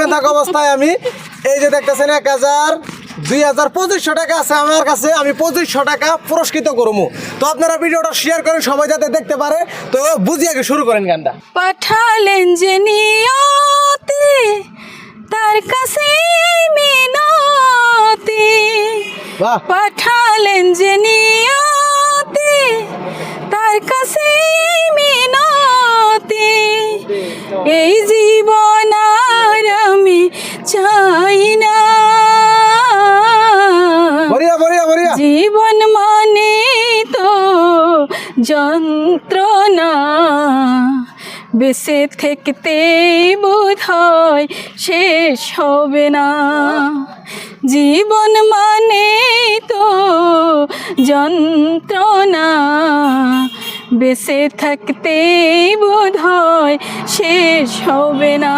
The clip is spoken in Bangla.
দোকানে থাকা অবস্থায় আমি এই যে দেখতেছেন 1000 2000 2500 টাকা আছে আমার কাছে, আমি 2500 টাকা পুরস্কৃত করবো। তো আপনারা ভিডিওটা শেয়ার করেন সবাই যাতে দেখতে পারে। তো বুঝিয়ে আগে শুরু করেন গানটা। পাঠালেন যে নিয়তি তার কাছে মিনতি, বাহ পাঠালেন যে নিয়তি তার কাছে মিনতি, এই জীবন আর আমি চাই না, বড়িয়া বড়িয়া বড়িয়া। জীবন মানে তো যন্ত্রণা, বেঁচে থাকতে বোধহয় শেষ হবে না, জীবন মানে তো যন্ত্রণা, বেঁচে থাকতে বোধহয় শেষ হবে না।